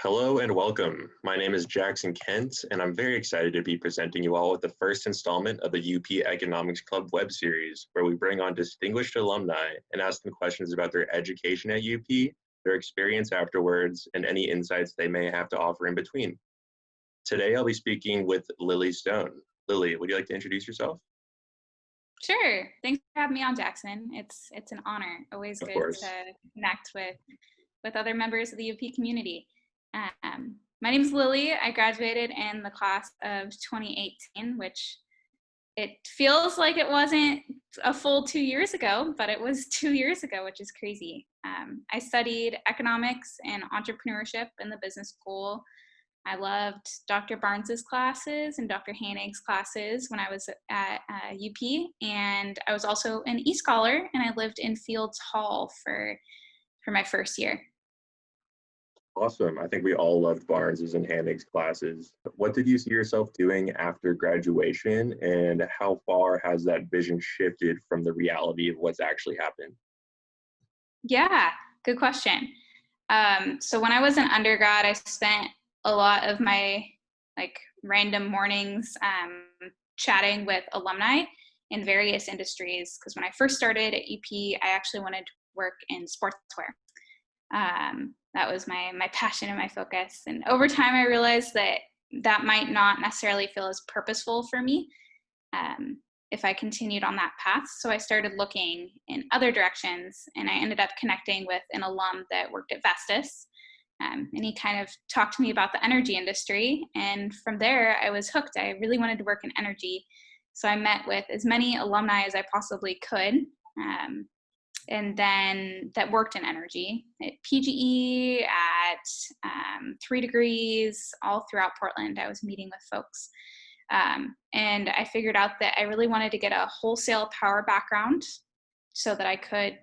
Hello and welcome. My name is Jackson Kent, and I'm very excited to be presenting you all with the first installment of the UP Economics Club web series, where we bring on distinguished alumni and ask them questions about their education at UP, their experience afterwards, and any insights they may have to offer in between. Today, I'll be speaking with Lily Stone. Lily, would you like to introduce yourself? Sure. Thanks for having me on, Jackson. It's an honor. Always Of good course. to connect with other members of the UP community. My name is Lily. I graduated in the class of 2018, which it feels like it wasn't a full 2 years ago, but it was 2 years ago, which is crazy. I studied economics and entrepreneurship in the business school. I loved Dr. Barnes's classes and Dr. Hanig's classes when I was at UP, and I was also an e-scholar, and I lived in Fields Hall for my first year. Awesome. I think we all loved Barnes's and Hanig's classes. What did you see yourself doing after graduation, and how far has that vision shifted from the reality of what's actually happened? Yeah, good question. So when I was an undergrad, I spent a lot of my random mornings chatting with alumni in various industries. Because when I first started at UP, I actually wanted to work in sportswear. That was my passion and my focus. And over time, I realized that that might not necessarily feel as purposeful for me um, if I continued on that path. So I started looking in other directions, and I ended up connecting with an alum that worked at Vestas. And he kind of talked to me about the energy industry. And from there, I was hooked. I really wanted to work in energy. So I met with as many alumni as I possibly could. And then that worked in energy at PGE, at 3 Degrees, all throughout Portland. I was meeting with folks. And I figured out that I really wanted to get a wholesale power background so that I could,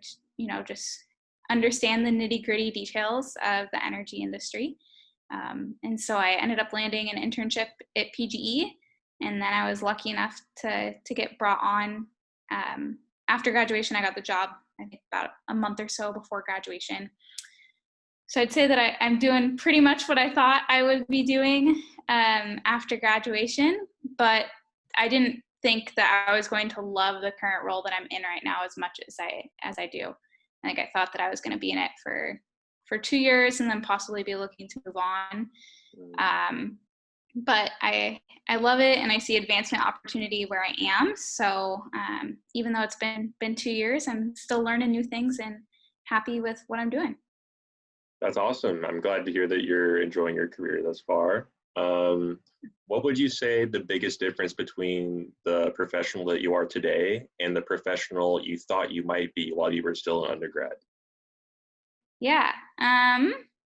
just understand the nitty-gritty details of the energy industry. And so I ended up landing an internship at PGE, and then I was lucky enough to get brought on. After graduation, I got the job, I think about a month or so before graduation. So I'd say that I'm doing pretty much what I thought I would be doing after graduation, but I didn't think that I was going to love the current role that I'm in right now as much as I do. I think I thought that I was going to be in it for 2 years and then possibly be looking to move on. But I love it, and I see advancement opportunity where I am. So even though it's been 2 years, I'm still learning new things and happy with what I'm doing. That's awesome. I'm glad to hear that you're enjoying your career thus far. What would you say the biggest difference between the professional that you are today and the professional you thought you might be while you were still an undergrad? Yeah,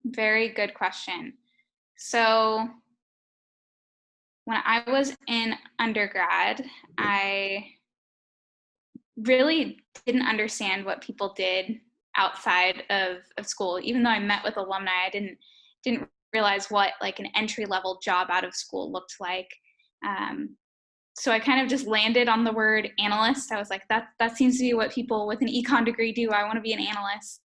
very good question. So when I was in undergrad, I really didn't understand what people did outside of school. Even though I met with alumni, I didn't realize what like an entry level job out of school looked like. So I kind of just landed on the word analyst. I was like, that seems to be what people with an econ degree do. I want to be an analyst.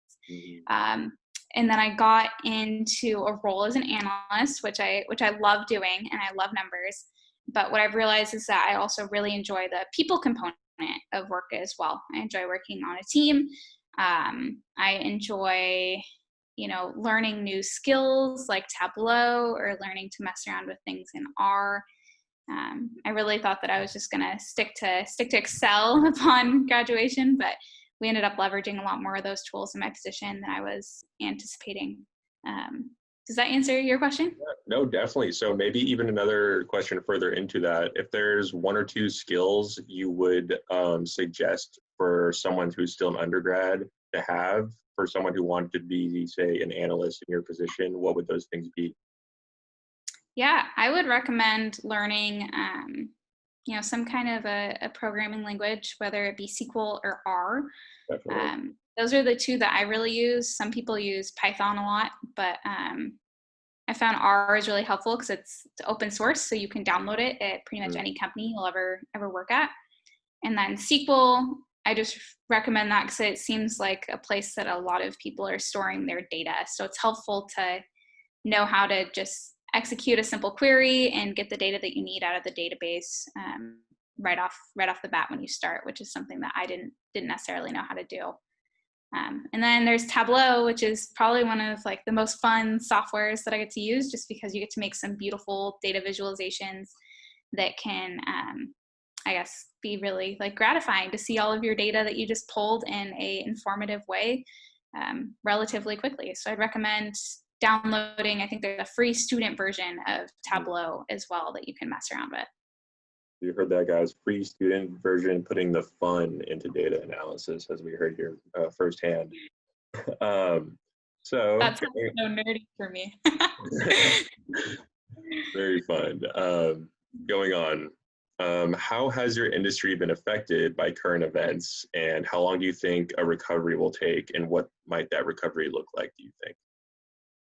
And then I got into a role as an analyst, which I love doing, and I love numbers. But what I've realized is that I also really enjoy the people component of work as well. I enjoy working on a team. I enjoy, learning new skills like Tableau, or learning to mess around with things in R. I really thought that I was just gonna stick to Excel upon graduation, but we ended up leveraging a lot more of those tools in my position than I was anticipating. Does that answer your question? No, definitely. So maybe even another question further into that. If there's one or two skills you would suggest for someone who's still an undergrad to have, for someone who wanted to be, say, an analyst in your position, what would those things be? Yeah, I would recommend learning, some kind of a programming language, whether it be SQL or R. Definitely. Those are the two that I really use. Some people use Python a lot, but I found R is really helpful because it's open source, so you can download it at pretty much any company you'll ever work at. And then SQL, I just recommend that because it seems like a place that a lot of people are storing their data. So it's helpful to know how to just execute a simple query and get the data that you need out of the database right off the bat when you start, which is something that I didn't necessarily know how to do. And then there's Tableau, which is probably one of like the most fun softwares that I get to use, just because you get to make some beautiful data visualizations that can, I guess, be really like gratifying to see all of your data that you just pulled in a informative way relatively quickly. So I'd recommend downloading. I think there's a free student version of Tableau as well that you can mess around with. You heard that, guys. Free student version, putting the fun into data analysis, as we heard here firsthand. So that's so nerdy for me. Very fun. Going on, how has your industry been affected by current events, and how long do you think a recovery will take, and what might that recovery look like, do you think?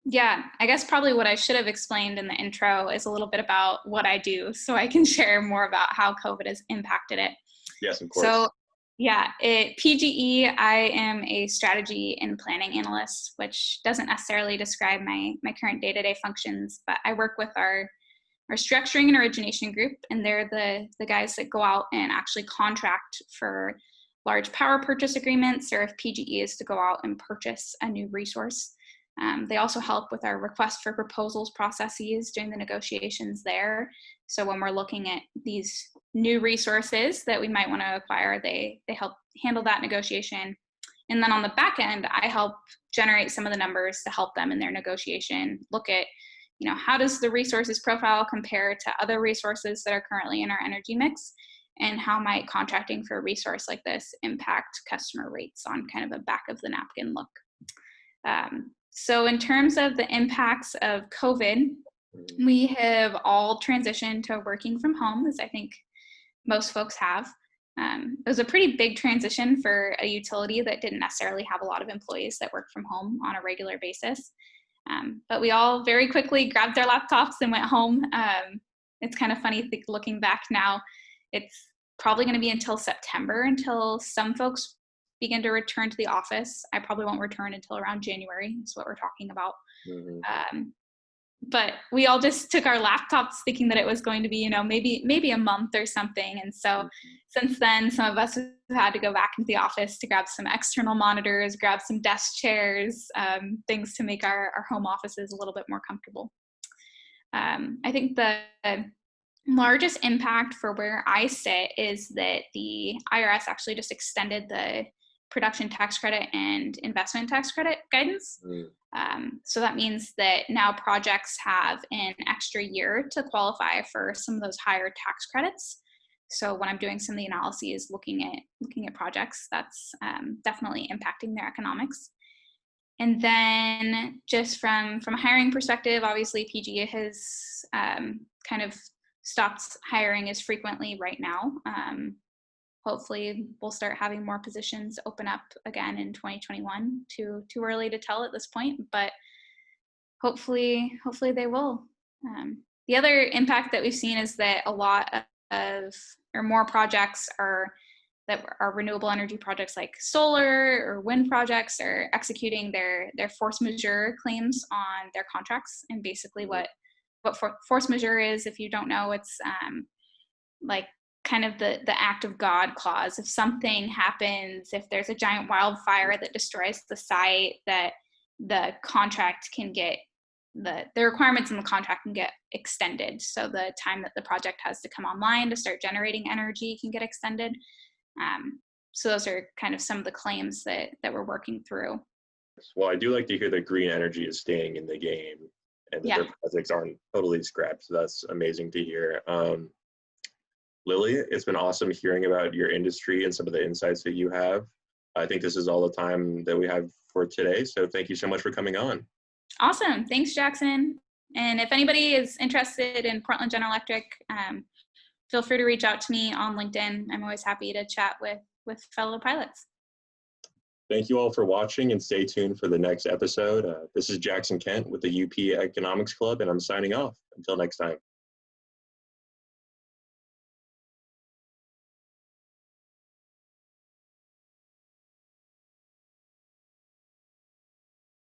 Yeah, I guess probably what I should have explained in the intro is a little bit about what I do, so I can share more about how COVID has impacted it. Yes, of course. So yeah, at PGE, I am a strategy and planning analyst, which doesn't necessarily describe my current day-to-day functions, but I work with our structuring and origination group, and they're the guys that go out and actually contract for large power purchase agreements, or if PGE is to go out and purchase a new resource. They also help with our request for proposals processes during the negotiations there. So when we're looking at these new resources that we might want to acquire, they help handle that negotiation. And then on the back end, I help generate some of the numbers to help them in their negotiation. Look at, how does the resources profile compare to other resources that are currently in our energy mix? And how might contracting for a resource like this impact customer rates on kind of a back of the napkin look? So in terms of the impacts of COVID, we have all transitioned to working from home, as I think most folks have. It was a pretty big transition for a utility that didn't necessarily have a lot of employees that work from home on a regular basis. But we all very quickly grabbed our laptops and went home. It's kind of funny looking back now. It's probably going to be until September until some folks begin to return to the office. I probably won't return until around January, is what we're talking about. Mm-hmm. But we all just took our laptops thinking that it was going to be, maybe a month or something. And so since then, some of us have had to go back into the office to grab some external monitors, grab some desk chairs, things to make our home offices a little bit more comfortable. I think the largest impact for where I sit is that the IRS actually just extended the production tax credit and investment tax credit guidance. So that means that now projects have an extra year to qualify for some of those higher tax credits. So when I'm doing some of the analyses, looking at projects, that's definitely impacting their economics. And then just from a hiring perspective, obviously PGE has kind of stopped hiring as frequently right now. Hopefully we'll start having more positions open up again in 2021. Too early to tell at this point, but hopefully they will. The other impact that we've seen is that a lot of or more projects that are renewable energy projects like solar or wind projects are executing their force majeure claims on their contracts. And basically what force majeure is, if you don't know, it's like kind of the act of God clause. If something happens, if there's a giant wildfire that destroys the site, that the contract can get, the requirements in the contract can get extended. So the time that the project has to come online to start generating energy can get extended. So those are kind of some of the claims that we're working through. Well, I do like to hear that green energy is staying in the game and that their projects aren't totally scrapped. So that's amazing to hear. Lily, it's been awesome hearing about your industry and some of the insights that you have. I think this is all the time that we have for today. So thank you so much for coming on. Awesome. Thanks, Jackson. And if anybody is interested in Portland General Electric, feel free to reach out to me on LinkedIn. I'm always happy to chat with fellow pilots. Thank you all for watching, and stay tuned for the next episode. This is Jackson Kent with the UP Economics Club, and I'm signing off. Until next time.